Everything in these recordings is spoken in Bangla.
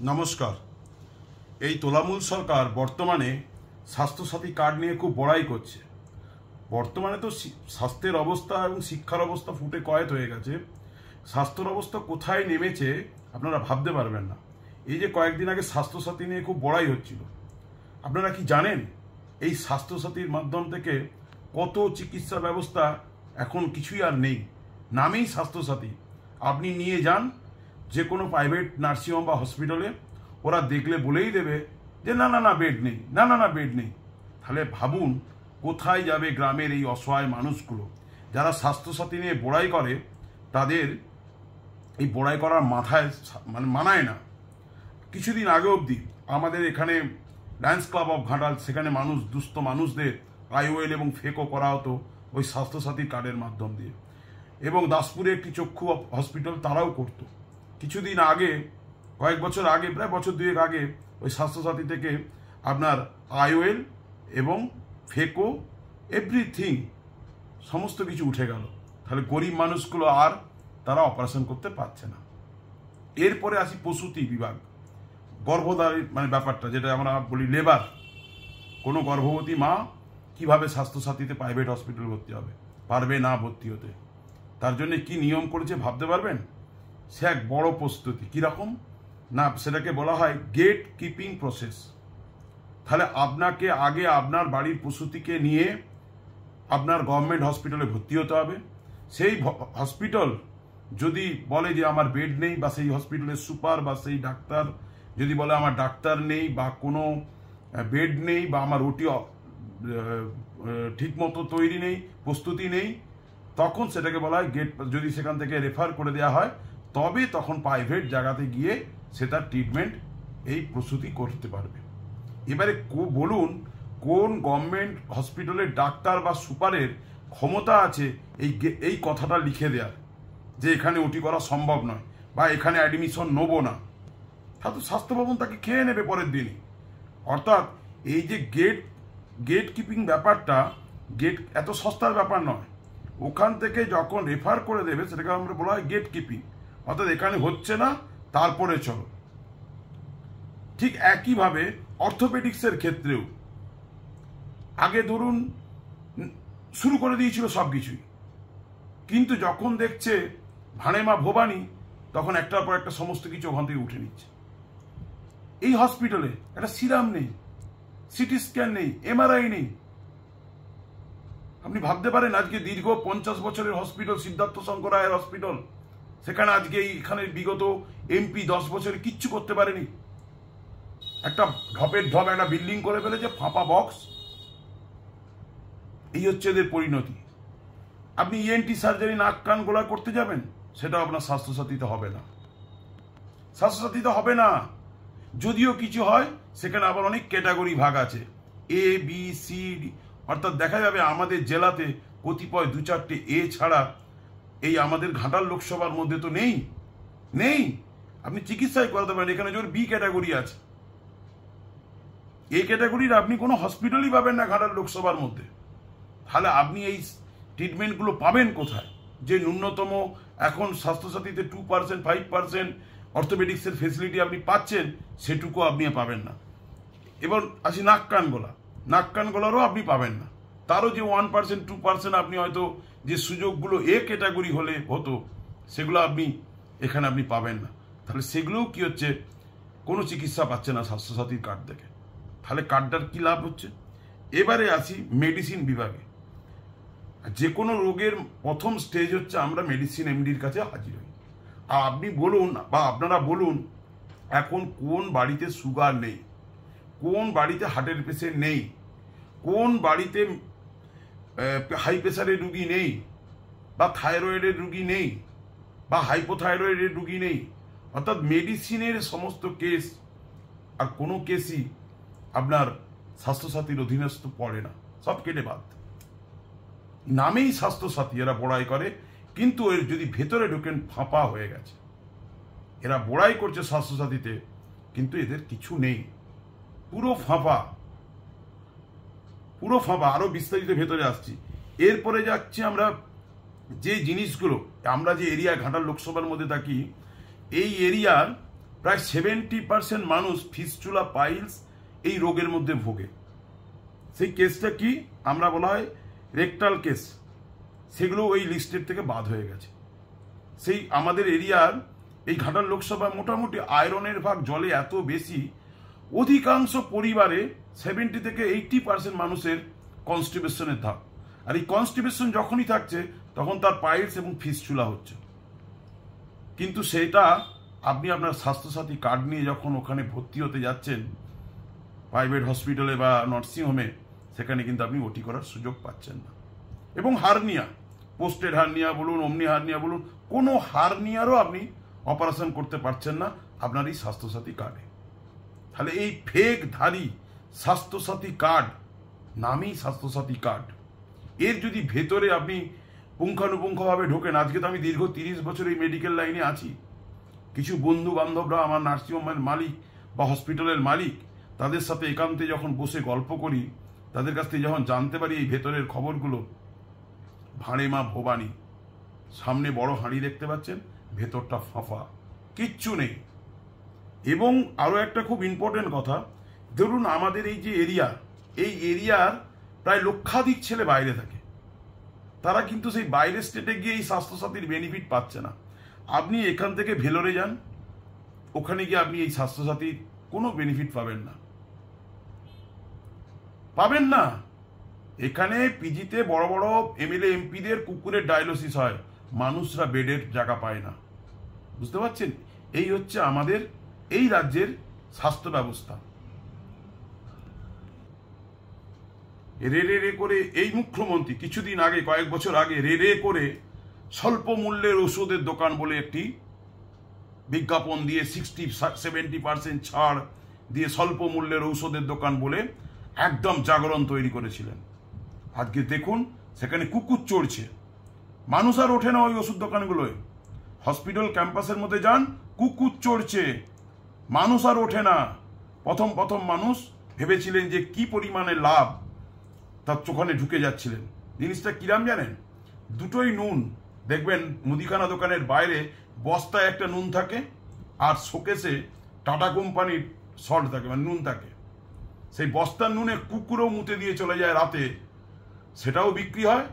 নমস্কার। এই তোলামূল সরকার বর্তমানে স্বাস্থ্যসাথী কার্ড নিয়ে খুব বড়াই করছে। বর্তমানে তো স্বাস্থ্যের অবস্থা এবং শিক্ষার অবস্থা ফুটে কয়েত হয়ে গেছে। স্বাস্থ্যের অবস্থা কোথায় নেমেছে আপনারা ভাবতে পারবেন না। এই যে কয়েকদিন আগে স্বাস্থ্যসাথী নিয়ে খুব বড়াই হচ্ছিল, আপনারা কি জানেন এই স্বাস্থ্যসাথীর মাধ্যম থেকে কত চিকিৎসা ব্যবস্থা এখন কিছুই আর নেই? নামেই স্বাস্থ্যসাথী। আপনি নিয়ে যান যে কোনো প্রাইভেট নার্সিংহোম বা হসপিটালে, ওরা দেখলে বলেই দেবে যে না না না বেড নেই, না না না বেড নেই। তাহলে ভাবুন কোথায় যাবে গ্রামের এই অসহায় মানুষগুলো। যারা স্বাস্থ্যসাথী নিয়ে বড়াই করে তাদের এই বড়াই করার মাথায় মানায় না। কিছুদিন আগে অবধি আমাদের এখানে লায়ন্স ক্লাব অফ ঘাটাল, সেখানে দুস্থ মানুষদের আইওএল এবং ফেকো করা হতো ওই স্বাস্থ্যসাথী কার্ডের মাধ্যম দিয়ে। এবং দাসপুরে একটি চক্ষু হসপিটাল তারাও করতো। কিছুদিন আগে, কয়েক বছর আগে, প্রায় বছর দুয়েক আগে ওই স্বাস্থ্যসাথী থেকে আপনার আইওএল এবং ফেকো এভরিথিং সমস্ত কিছু উঠে গেল। তাহলে গরিব মানুষগুলো আর তারা অপারেশন করতে পারছে না। এরপরে আসি প্রসূতি বিভাগ, গর্ভধারী ব্যাপারটা, যেটা আমরা বলি লেবার। কোনো গর্ভবতী মা কিভাবে স্বাস্থ্যসাথীতে প্রাইভেট হসপিটাল ভর্তি হবে? পারবে না ভর্তি হতে। তার জন্য কি নিয়ম করেছে ভাবতে পারবেন? সে এক বড় প্রস্তুতি। কীরকম না, সেটাকে বলা হয় গেট কিপিং প্রসেস। তাহলে আপনাকে আগে আপনার বাড়ির প্রসূতিকে নিয়ে আপনার গভর্নমেন্ট হসপিটালে ভর্তি হতে হবে। সেই হসপিটাল যদি বলে যে আমার বেড নেই, বা সেই হসপিটালের সুপার বা সেই ডাক্তার যদি বলে আমার ডাক্তার নেই বা কোনো বেড নেই বা আমার ওটি ঠিকমতো তৈরি নেই, প্রস্তুতি নেই, তখন সেটাকে বলা হয় গেট। যদি সেখান থেকে রেফার করে দেওয়া হয় তবে তখন প্রাইভেট জায়গাতে গিয়ে সে তার ট্রিটমেন্ট এই প্রসূতি করতে পারবে। এবারে বলুন কোন গভর্নমেন্ট হসপিটালের ডাক্তার বা সুপারের ক্ষমতা আছে এই কথাটা লিখে দেওয়ার যে এখানে ওটি করা সম্ভব নয় বা এখানে অ্যাডমিশন নেবো না? তা তো স্বাস্থ্য ভবন তাকে খেয়ে নেবে পরের দিনই। অর্থাৎ এই যে গেট কিপিং ব্যাপারটা, গেট এত সস্তার ব্যাপার নয়। ওখান থেকে যখন রেফার করে দেবে সেটাকে আমরা বলা হয় গেট কিপিং। অর্থাৎ এখানে হচ্ছে না, তারপরে চলো। ঠিক একইভাবে অর্থোপেডিক্সের ক্ষেত্রেও আগে ধরুন শুরু করে দিয়েছিল সব কিছুই, কিন্তু যখন দেখছে ভাড়েমা ভবানী, তখন একটার পর একটা সমস্ত কিছু ওখান থেকে উঠে নিচ্ছে। এই হসপিটালে একটা সিরাম নেই, সিটি স্ক্যান নেই, এমআরআই নেই। আপনি ভাবতে পারেন আজকে দীর্ঘ 50 বছরের হসপিটাল সিদ্ধার্থ শঙ্কর রায়ের হসপিটাল, সেখানে আজকে এইখানে বিগত এমপি 10 বছরে কিচ্ছু করতে পারেনি। একটা ঢপের ঢপ একটা বিল্ডিং করে ফেলেছে, ফাঁপা বক্স। এই হচ্ছে এদের পরিণতি। আপনি ইএনটি সার্জারি, নাক কান গলা করতে যাবেন, সেটা আপনার স্বাস্থ্যসাথীতে হবে না। স্বাস্থ্যসাথীতে হবে না। যদিও কিছু হয় সেখানে আবার অনেক ক্যাটাগরি ভাগ আছে, এ বি সি ডি। অর্থাৎ দেখা যাবে আমাদের জেলাতে কতিপয় 2-4টে এ ছাড়া এই আমাদের ঘাটাল লোকসভার মধ্যে তো নেই। আপনি চিকিৎসাই করাতে পারেন। এখানে যেমন বি ক্যাটাগরি আছে, এই ক্যাটাগরির আপনি কোনো হসপিটালই পাবেন না ঘাটাল লোকসভার মধ্যে। তাহলে আপনি এই ট্রিটমেন্টগুলো পাবেন কোথায়? যে ন্যূনতম এখন স্বাস্থ্যসাথীতে 2%, 5% অর্থোপেডিক্সের ফেসিলিটি আপনি পাচ্ছেন, সেটুকু আপনি পাবেন না। এবার আসি নাক কান গলারও আপনি পাবেন না। তারও যে 1%, 2% আপনি হয়তো যে সুযোগগুলো এ ক্যাটাগরি হলে হতো, সেগুলো এখানে আপনি পাবেন না। তাহলে সেগুলোও কি হচ্ছে, কোনো চিকিৎসা পাচ্ছে না স্বাস্থ্যসাথীর কার্ড থেকে। তাহলে কার্ডটার কি লাভ হচ্ছে? এবারে আসি মেডিসিন বিভাগে। যে কোনো রোগের প্রথম স্টেজ হচ্ছে আমরা মেডিসিন এমডির কাছে হাজির হই। আর আপনি বলুন বা আপনারা বলুন, এখন কোন বাড়িতে সুগার নেই, কোন বাড়িতে হার্টের পেশেন্ট নেই, কোন বাড়িতে হাই প্রেশারের রুগী নেই, বা থাইরয়েডের রুগী নেই, বা হাইপোথাইরয়েডের রুগী নেই? অর্থাৎ মেডিসিনের সমস্ত কেস আর কোনো কেসই আপনার স্বাস্থ্যসাথীর অধীনস্থ পড়ে না, সব কেটে বাদ। নামেই স্বাস্থ্যসাথী, এরা বড়াই করে, কিন্তু এর যদি ভেতরে ঢোকেন ফাঁপা হয়ে গেছে। এরা বড়াই করছে স্বাস্থ্যসাথীতে, কিন্তু এদের কিছু নেই, পুরো ফাঁপা। আরো বিস্তারিত ভেতরে আসছি। এরপরে যাচ্ছি আমরা যে জিনিসগুলো, আমরা যে এরিয়া ঘাটাল লোকসভার মধ্যে থাকি, এই এরিয়ার প্রায় 70% মানুষ ফিস্টুলা পাইলস এই রোগের মধ্যে ভোগে। সেই কেসটা কি আমরা বলা হয় রেকটাল কেস, সেগুলো ওই লিস্টের থেকে বাদ হয়ে গেছে। সেই আমাদের এরিয়ার এই ঘাটাল লোকসভায় মোটামুটি আয়রনের ভাগ জলে এত বেশি, অধিকাংশ পরিবারে 70 থেকে 80% মানুষের কনস্টিপেশনের ধাপ। আর এই কনস্টিপেশন যখনই থাকছে তখন তার পাইলস এবং ফিস্টুলা হচ্ছে। কিন্তু সেটা আপনি আপনার স্বাস্থ্যসাথী কার্ড নিয়ে যখন ওখানে ভর্তি হতে যাচ্ছেন প্রাইভেট হসপিটালে বা নার্সিংহোমে, সেখানে কিন্তু আপনি ওটি করার সুযোগ পাচ্ছেন না। এবং হার্নিয়া, পোস্টেড হার্নিয়া বলুন, অমনি হার্নিয়া বলুন, কোনো হার্নিয়ারও আপনি অপারেশন করতে পারছেন না আপনার এই স্বাস্থ্যসাথী কার্ডে। তাহলে এই ফেক ধারী স্বাস্থ্যসাথী কার্ড, নামই স্বাস্থ্যসাথী কার্ড, এর যদি ভেতরে আপনি পুঙ্খানুপুঙ্খভাবে ঢোকেন, আজকে তো আমি দীর্ঘ 30 বছর এই মেডিকেল লাইনে আছি, কিছু বন্ধু বান্ধবরা আমার নার্সিংহোমের মালিক বা হসপিটালের মালিক, তাদের সাথে একান্তে যখন বসে গল্প করি, তাদের কাছ থেকে যখন জানতে পারি এই ভেতরের খবরগুলো, ভাঁড়ে মা ভবানী, সামনে বড় হাঁড়ি দেখতে পাচ্ছেন, ভেতরটা ফাঁফা, কিচ্ছু নেই। এবং আরও একটা খুব ইম্পর্টেন্ট কথা, ধরুন আমাদের এই যে এরিয়া, এই এরিয়ার প্রায় লক্ষাধিক ছেলে বাইরে থাকে, তারা কিন্তু সেই বাইরের স্টেটে গিয়ে এই স্বাস্থ্যসাথীর বেনিফিট পাচ্ছে না। আপনি এখান থেকে ভেলোরে যান, ওখানে গিয়ে আপনি এই স্বাস্থ্যসাথীর কোনো বেনিফিট পাবেন না, পাবেন না। এখানে পিজিতে বড় বড় এমএলএ এমপিদের কুকুরের ডায়ালিসিস হয়, মানুষরা বেডের জায়গা পায় না। বুঝতে পারছেন? এই হচ্ছে আমাদের এই রাজ্যের স্বাস্থ্য ব্যবস্থা। রে করে এই মুখ্যমন্ত্রী কিছুদিন আগে, কয়েক বছর আগে রে করে স্বল্প মূল্যের ওষুধের দোকান বলে একটি বিজ্ঞাপন দিয়ে 60-70% ছাড় দিয়ে স্বল্প মূল্যের ঔষধের দোকান বলে একদম জাগরণ তৈরি করেছিলেন। আজকে দেখুন সেখানে কুকুর চড়ছে, মানুষ আর ওঠে না ওই ওষুধ দোকানগুলোয়। হসপিটাল ক্যাম্পাসের মধ্যে যান, কুকুর চড়ছে, মানুষ আর ওঠে না। প্রথম মানুষ ভেবেছিলেন যে কি পরিমাণে লাভ, তার চোখানে ঢুকে যাচ্ছিলেন। জিনিসটা কিরাম জানেন? দুটোই নুন। দেখবেন মুদিখানা দোকানের বাইরে বস্তায় একটা নুন থাকে, আর শোকেসে টাটা কোম্পানির সল্ট থাকে, মানে নুন থাকে। সেই বস্তার নুনে কুকুরও মুতে দিয়ে চলে যায় রাতে, সেটাও বিক্রি হয়।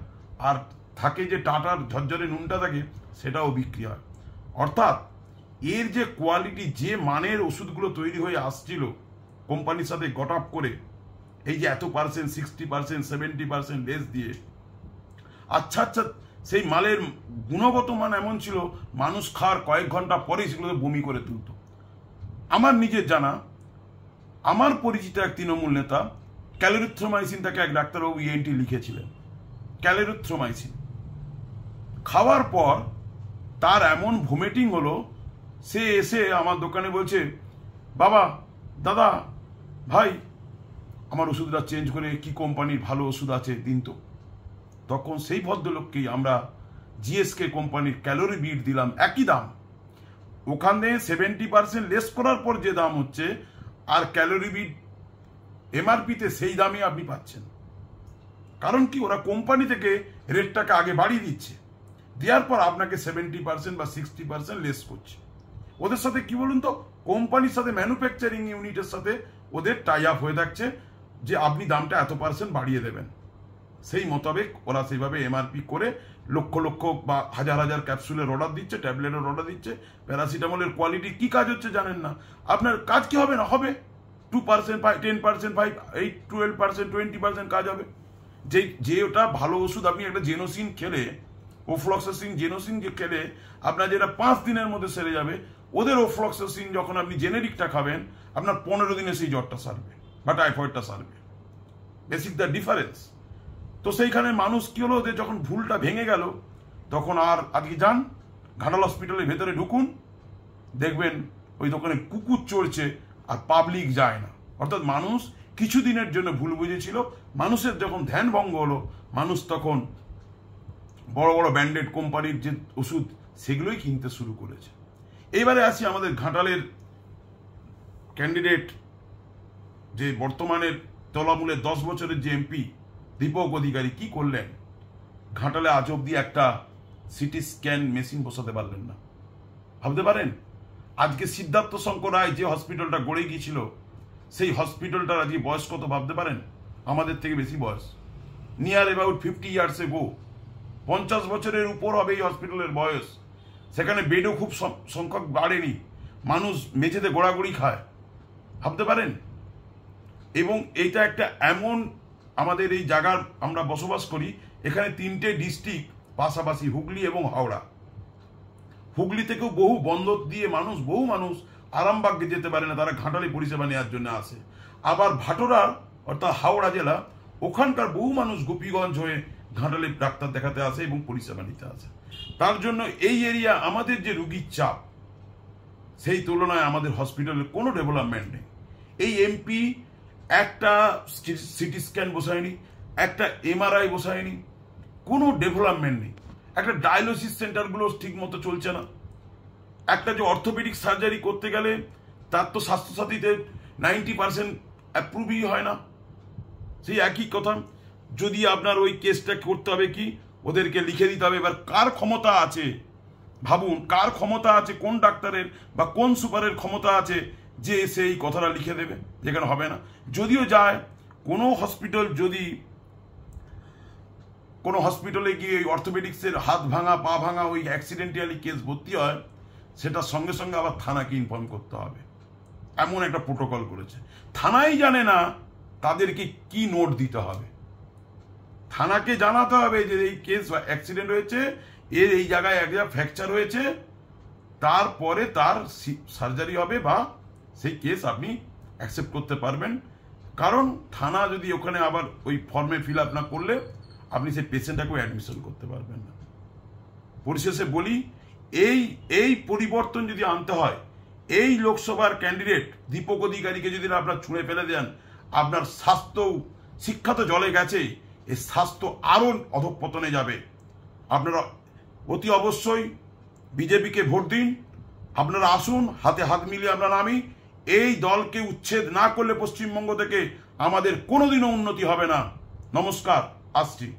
আর থাকে যে টাটার ঝরঝরে নুনটা থাকে, সেটাও বিক্রি হয়। অর্থাৎ এর যে কোয়ালিটি, যে মানের ওষুধগুলো তৈরি হয়ে আসছিল কোম্পানির সাথে গট আপ করে, এই যে এত পার্সেন্ট, 60%, 70% লেস দিয়ে, আচ্ছা সেই মালের গুণগত মান এমন ছিল, মানুষ খাওয়ার কয়েক ঘন্টা পরেই সেগুলো বমি করে তুলত। আমার নিজের জানা, আমার পরিচিত এক তৃণমূল নেতা ক্যালোরিথ্রোমাইসিন, তাকে এক ডাক্তারবাবু ইএনটি লিখেছিলেন, ক্যালোরিথ্রোমাইসিন খাওয়ার পর তার এমন ভমিটিং হলো, সে এসে আমার দোকানে বলছে, বাবা, দাদা, ভাই, আমার ওষুধটা চেঞ্জ করে কি কোম্পানির ভালো ওষুধ আছে দিন তো। তখন সেই ভদ্রলোককেই আমরা জিএসকে কোম্পানির ক্যালোরি বিট দিলাম, একই দাম। ওখানে 70% লেস করার পর যে দাম হচ্ছে, আর ক্যালোরি বিট এমআরপিতে সেই দামে আপনি পাচ্ছেন। কারণ কি, ওরা কোম্পানি থেকে রেটটাকে আগে বাড়িয়ে দিচ্ছে, দেওয়ার পর আপনাকে 70% বা 60% লেস করছে। ওদের সাথে কি বলুন তো, কোম্পানির সাথে ম্যানুফ্যাকচারিং ইউনিটের সাথে ওদের টাই আপ হয়ে থাকছে যে আপনি দামটা এত পার্সেন্ট বাড়িয়ে দেবেন। সেই মোতাবেক ওরা সেইভাবে এমআরপি করে লক্ষ লক্ষ বা হাজার ক্যাপসুলের অর্ডার দিচ্ছে, ট্যাবলেটের অর্ডার দিচ্ছে। প্যারাসিটামলের কোয়ালিটি কি কাজ হচ্ছে জানেন না। আপনার কাজ কি হবে না, হবে 2%, 10%, 12%, 20% কাজ হবে। যে ওটা ভালো ওষুধ, আপনি একটা জেনোসিন খেলে, ওফ্লক্সাসিন জেনোসিন যে খেলে আপনার যেটা 5 দিনের মধ্যে সেরে যাবে, ওদের ওফ্লক্সাসিন যখন আপনি জেনেরিকটা খাবেন, আপনার 15 দিনে সেই জ্বরটা সারবে বা টাইফয়েডটা সারবে। Basic the difference. তো সেইখানে মানুষ কি হলো, ওদের যখন ভুলটা ভেঙে গেল, তখন আর আজকে যান ঘাটাল হসপিটালের ভেতরে ঢুকুন, দেখবেন ওই দোকানে কুকুর চড়ছে আর পাবলিক যায় না। অর্থাৎ মানুষ কিছুদিনের জন্য ভুল বুঝেছিল, মানুষের যখন ধ্যান ভঙ্গ হলো, মানুষ তখন বড় বড় ব্র্যান্ডেড কোম্পানির যে ওষুধ সেগুলোই কিনতে শুরু করেছে। এইবারে আসি আমাদের ঘাটালের ক্যান্ডিডেট, যে বর্তমানের তলামূলের 10 বছরের যে এমপি দীপক অধিকারী কি করলেন। ঘাটালে আজ অব্দি একটা সিটি স্ক্যান মেশিন বসাতে পারলেন না। ভাবতে পারেন, আজকে সিদ্ধার্থ শঙ্কর রায় যে হসপিটালটা গড়ে গিয়েছিল, সেই হসপিটালটার আজকে বয়স কত ভাবতে পারেন? আমাদের থেকে বেশি বয়স, নিয়ার অ্যাবাউট 50 ইয়ার্স এগো। 50 বছরের উপর হবে এই হসপিটালের বয়স। সেখানে বেডও খুব সংখ্যক বাড়েনি, মানুষ মেঝেতে গোড়াগড়ি খায়, ভাবতে পারেন? এবং এইটা একটা এমন, আমাদের এই জায়গার আমরা বসবাস করি, এখানে 3টে ডিস্ট্রিক্ট পাশাপাশি, হুগলি এবং হাওড়া। হুগলি থেকেও বহু মানুষ আরামবাগে যেতে পারে না, তারা ঘাটালে পরিষেবা নেওয়ার জন্য আসে। আবার ভাটোরা অর্থাৎ হাওড়া জেলা, ওখানকার বহু মানুষ গোপীগঞ্জ হয়ে ঘাটালে ডাক্তার দেখাতে আসে এবং পরিষেবা নিতে আসে। তার জন্য এই এরিয়া, আমাদের যে রুগীর চাপ, সেই তুলনায় আমাদের হসপিটালের কোনো ডেভেলপমেন্ট নেই। এই এমপি একটা সিটি স্ক্যান বসায়নি, একটা এমআরআই বসায়নি, কোনো ডেভেলপমেন্ট নেই। একটা ডায়ালিসিস সেন্টারগুলো ঠিক মতো চলছে না। একটা যে অর্থোপেডিক সার্জারি করতে গেলে তার তো স্বাস্থ্যসাথীতে 90% অ্যাপ্রুভই হয় না। সেই একই কথা, যদি আপনার ওই কেসটা করতে হবে কি, ওদেরকে লিখে দিতে হবে। এবার কার ক্ষমতা আছে ভাবুন, কার ক্ষমতা আছে, কোন ডাক্তারের বা কোন সুপারের ক্ষমতা আছে যে সেই কথাটা লিখে দেবে, যেখানে হবে না। যদিও যায় কোনো হসপিটাল, যদি কোনো হসপিটালে গিয়ে ওই অর্থোপেডিক্সের হাত ভাঙা, পা ভাঙা, ওই অ্যাক্সিডেন্টালি কেস ভর্তি হয়, সেটা সঙ্গে সঙ্গে আবার থানাকে ইনফর্ম করতে হবে, এমন একটা প্রোটোকল করেছে। থানাই জানে না তাদেরকে কি নোট দিতে হবে। থানাকে জানাতে হবে যে এই কেস অ্যাক্সিডেন্ট হয়েছে, এর এই জায়গায় এক জায়গায় ফ্র্যাকচার হয়েছে, তারপরে তার সার্জারি হবে বা সেই কেস আপনি অ্যাকসেপ্ট করতে পারবেন। কারণ থানা যদি ওখানে আবার ওই ফর্মে ফিল আপ না করলে আপনি সেই পেশেন্টটাকেও অ্যাডমিশন করতে পারবেন না। পরিশেষে বলি, এই পরিবর্তন যদি আনতে হয়, এই লোকসভার ক্যান্ডিডেট দীপক অধিকারীকে যদি আপনার ছুঁড়ে ফেলে দেন, আপনার স্বাস্থ্য, শিক্ষা তো জলে গেছে, এই স্বাস্থ্য আরো অধঃপতনে যাবে। আপনারা অতি অবশ্যই বিজেপিকে ভোট দিন। আপনারা আসুন, হাতে হাত মিলিয়ে আমরা নামি। এই দলকে উচ্ছেদ না করলে পশ্চিমবঙ্গ থেকে আমাদের কোনোদিনও উন্নতি হবে না। নমস্কার, আসছি।